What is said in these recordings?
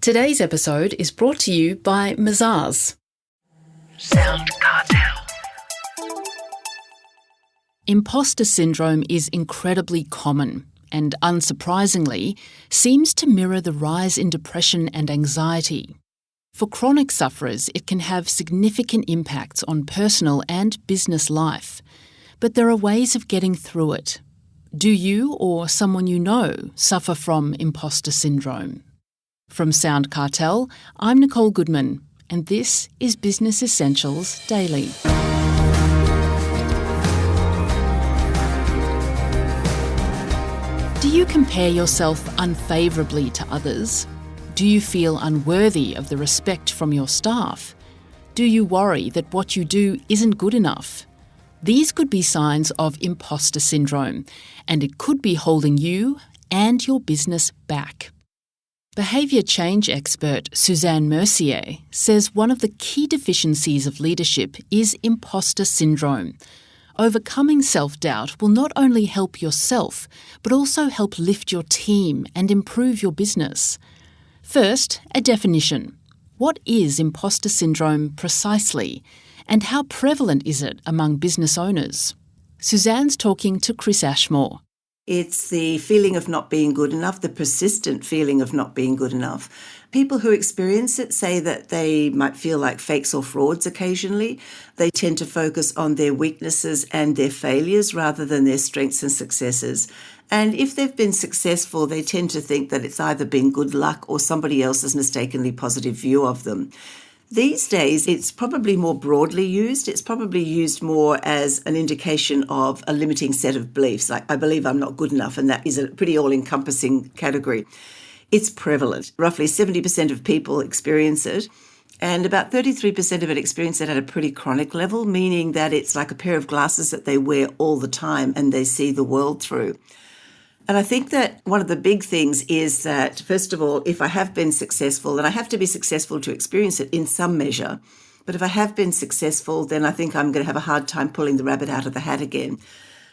Today's episode is brought to you by Mazars. SoundCartel. Imposter syndrome is incredibly common and, unsurprisingly, seems to mirror the rise in depression and anxiety. For chronic sufferers, it can have significant impacts on personal and business life. But there are ways of getting through it. Do you or someone you know suffer from imposter syndrome? From SoundCartel, I'm Nicole Goodman, and this is Business Essentials Daily. Do you compare yourself unfavourably to others? Do you feel unworthy of the respect from your staff? Do you worry that what you do isn't good enough? These could be signs of imposter syndrome, and it could be holding you and your business back. Behaviour change expert Suzanne Mercier says one of the key deficiencies of leadership is imposter syndrome. Overcoming self-doubt will not only help yourself, but also help lift your team and improve your business. First, a definition. What is imposter syndrome precisely, and how prevalent is it among business owners? Suzanne's talking to Chris Ashmore. It's the feeling of not being good enough, the persistent feeling of not being good enough. People who experience it say that they might feel like fakes or frauds occasionally. They tend to focus on their weaknesses and their failures rather than their strengths and successes. And if they've been successful, they tend to think that it's either been good luck or somebody else's mistakenly positive view of them. These days, it's probably more broadly used. It's probably used more as an indication of a limiting set of beliefs, like I believe I'm not good enough, and that is a pretty all-encompassing category. It's prevalent. Roughly 70% of people experience it, and about 33% of it experience it at a pretty chronic level, meaning that it's like a pair of glasses that they wear all the time and they see the world through. And I think that one of the big things is that, first of all, if I have been successful, and I have to be successful to experience it in some measure, but if I have been successful, then I think I'm going to have a hard time pulling the rabbit out of the hat again.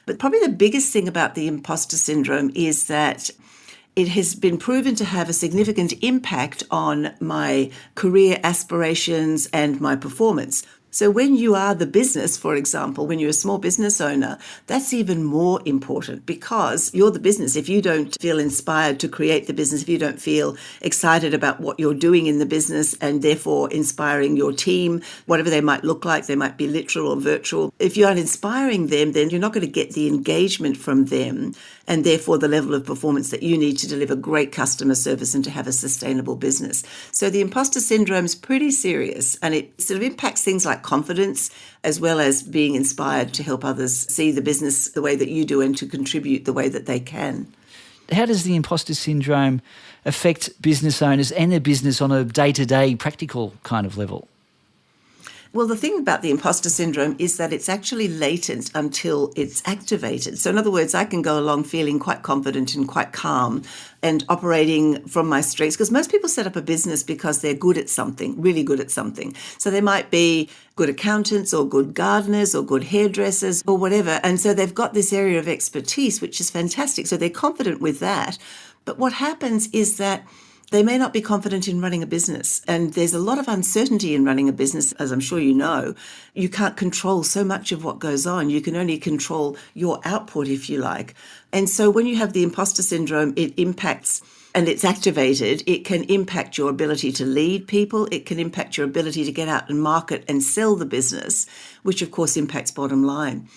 But probably the biggest thing about the imposter syndrome is that it has been proven to have a significant impact on my career aspirations and my performance. So when you are the business, for example, when you're a small business owner, that's even more important because you're the business. If you don't feel inspired to create the business, if you don't feel excited about what you're doing in the business and therefore inspiring your team, whatever they might look like, they might be literal or virtual. If you aren't inspiring them, then you're not going to get the engagement from them and therefore the level of performance that you need to deliver great customer service and to have a sustainable business. So the imposter syndrome is pretty serious, and it sort of impacts things like confidence as well as being inspired to help others see the business the way that you do and to contribute the way that they can. How does the imposter syndrome affect business owners and their business on a day-to-day practical kind of level? Well, the thing about the imposter syndrome is that it's actually latent until it's activated. So in other words, I can go along feeling quite confident and quite calm and operating from my strengths, because most people set up a business because they're good at something, really good at something. So they might be good accountants or good gardeners or good hairdressers or whatever. And so they've got this area of expertise, which is fantastic. So they're confident with that. But what happens is that they may not be confident in running a business. And there's a lot of uncertainty in running a business, as I'm sure you know. You can't control so much of what goes on. You can only control your output, if you like. And so when you have the imposter syndrome, it impacts and it's activated. It can impact your ability to lead people. It can impact your ability to get out and market and sell the business, which of course impacts bottom line.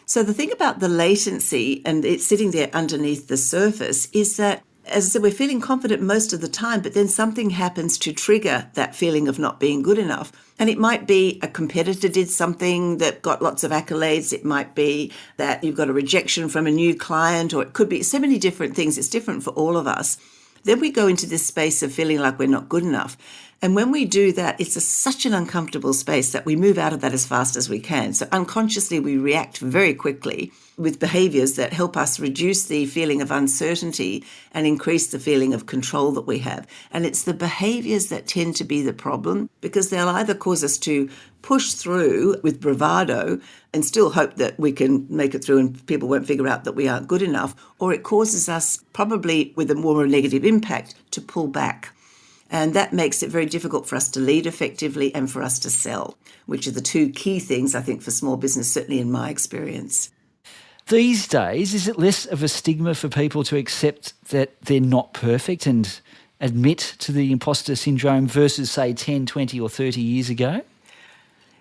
So the thing about the latency and it's sitting there underneath the surface is that, as I said, we're feeling confident most of the time, but then something happens to trigger that feeling of not being good enough. And it might be a competitor did something that got lots of accolades. It might be that you've got a rejection from a new client, or it could be so many different things. It's different for all of us. Then we go into this space of feeling like we're not good enough. And when we do that, it's such an uncomfortable space that we move out of that as fast as we can. So unconsciously, we react very quickly with behaviours that help us reduce the feeling of uncertainty and increase the feeling of control that we have. And it's the behaviours that tend to be the problem, because they'll either cause us to push through with bravado and still hope that we can make it through and people won't figure out that we aren't good enough, or it causes us, probably with a more negative impact, to pull back. And that makes it very difficult for us to lead effectively and for us to sell, which are the two key things, I think, for small business, certainly in my experience. These days, is it less of a stigma for people to accept that they're not perfect and admit to the imposter syndrome versus, say, 10, 20 or 30 years ago?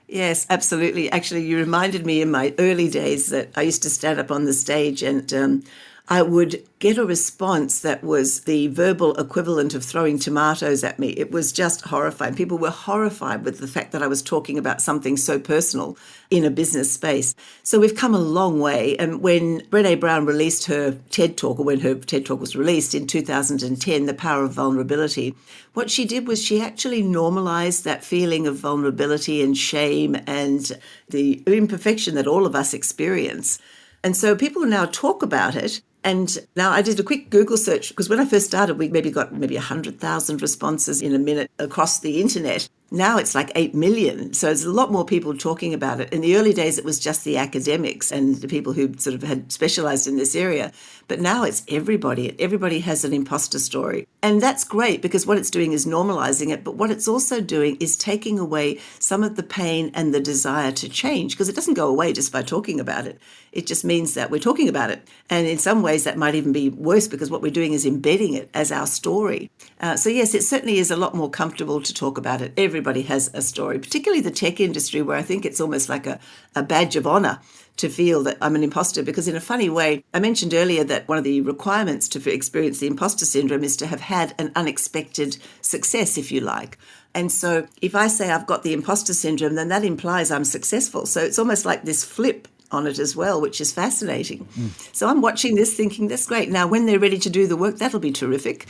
Yes, absolutely. Actually, you reminded me in my early days that I used to stand up on the stage and I would get a response that was the verbal equivalent of throwing tomatoes at me. It was just horrifying. People were horrified with the fact that I was talking about something so personal in a business space. So we've come a long way. And when Brené Brown released her TED Talk, or when her TED Talk was released in 2010, The Power of Vulnerability, what she did was she actually normalized that feeling of vulnerability and shame and the imperfection that all of us experience. And so people now talk about it. And now I did a quick Google search because when I first started, we got 100,000 responses in a minute across the internet. Now it's like 8 million. So there's a lot more people talking about it. In the early days, it was just the academics and the people who sort of had specialized in this area. But now it's everybody. Everybody has an imposter story. And that's great because what it's doing is normalizing it. But what it's also doing is taking away some of the pain and the desire to change, because it doesn't go away just by talking about it. It just means that we're talking about it. And in some ways, that might even be worse because what we're doing is embedding it as our story. So yes, it certainly is a lot more comfortable to talk about it. Everybody has a story, particularly the tech industry, where I think it's almost like a badge of honor to feel that I'm an imposter, because in a funny way, I mentioned earlier that one of the requirements to experience the imposter syndrome is to have had an unexpected success, if you like. And so if I say I've got the imposter syndrome, then that implies I'm successful. So it's almost like this flip on it as well, which is fascinating. So I'm watching this thinking, that's great. Now, when they're ready to do the work, that'll be terrific.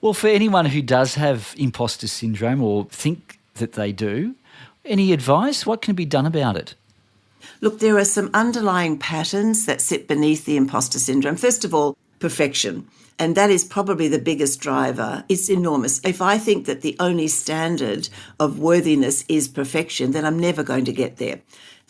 Well, for anyone who does have imposter syndrome or think that they do, any advice? What can be done about it? Look, there are some underlying patterns that sit beneath the imposter syndrome. First of all, perfection. And that is probably the biggest driver. It's enormous. If I think that the only standard of worthiness is perfection, then I'm never going to get there.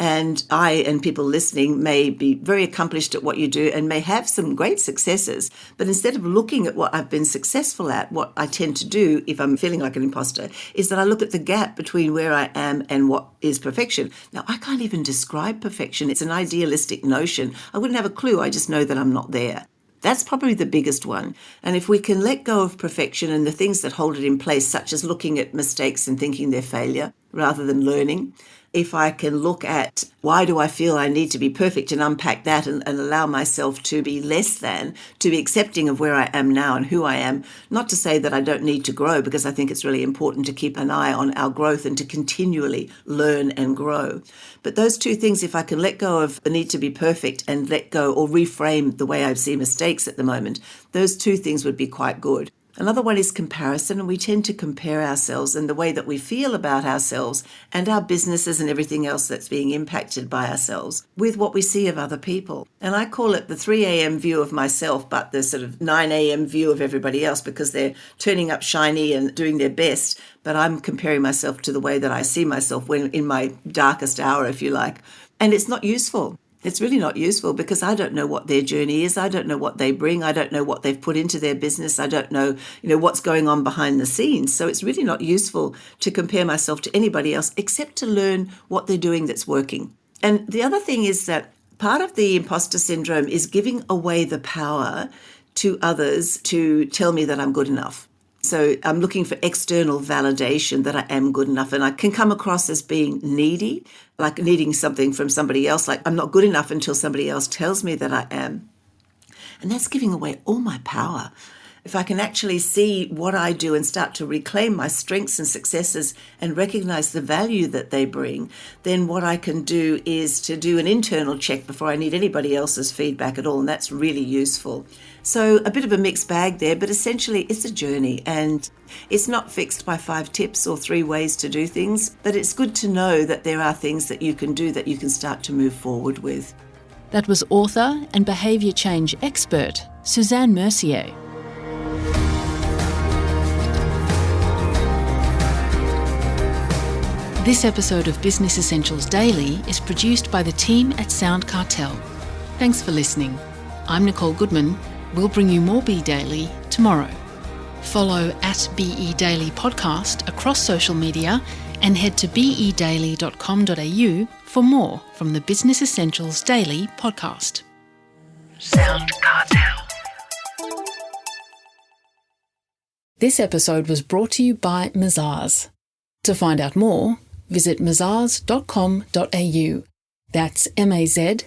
And I and people listening may be very accomplished at what you do and may have some great successes. But instead of looking at what I've been successful at, what I tend to do if I'm feeling like an imposter is that I look at the gap between where I am and what is perfection. Now, I can't even describe perfection. It's an idealistic notion. I wouldn't have a clue. I just know that I'm not there. That's probably the biggest one. And if we can let go of perfection and the things that hold it in place, such as looking at mistakes and thinking they're failure rather than learning, if I can look at why do I feel I need to be perfect and unpack that and allow myself to be less than, to be accepting of where I am now and who I am, not to say that I don't need to grow, because I think it's really important to keep an eye on our growth and to continually learn and grow. But those two things, if I can let go of the need to be perfect and let go or reframe the way I see mistakes at the moment, those two things would be quite good. Another one is comparison, and we tend to compare ourselves and the way that we feel about ourselves and our businesses and everything else that's being impacted by ourselves with what we see of other people. And I call it the 3 a.m. view of myself, but the sort of 9 a.m. view of everybody else, because they're turning up shiny and doing their best, but I'm comparing myself to the way that I see myself when in my darkest hour, if you like. And it's not useful. It's really not useful because I don't know what their journey is. I don't know what they bring. I don't know what they've put into their business. I don't know, what's going on behind the scenes. So it's really not useful to compare myself to anybody else except to learn what they're doing that's working. And the other thing is that part of the imposter syndrome is giving away the power to others to tell me that I'm good enough. So I'm looking for external validation that I am good enough. And I can come across as being needy, like needing something from somebody else, like I'm not good enough until somebody else tells me that I am. And that's giving away all my power. If I can actually see what I do and start to reclaim my strengths and successes and recognize the value that they bring, then what I can do is to do an internal check before I need anybody else's feedback at all. And that's really useful. So a bit of a mixed bag there, but essentially it's a journey and it's not fixed by 5 tips or 3 ways to do things, but it's good to know that there are things that you can do that you can start to move forward with. That was author and behaviour change expert Suzanne Mercier. This episode of Business Essentials Daily is produced by the team at SoundCartel. Thanks for listening. I'm Nicole Goodman. We'll bring you more Be Daily tomorrow. Follow @BE Daily Podcast across social media and head to bedaily.com.au for more from the Business Essentials Daily Podcast. SoundCartel. This episode was brought to you by Mazars. To find out more, visit mazars.com.au. That's mazars.com.au.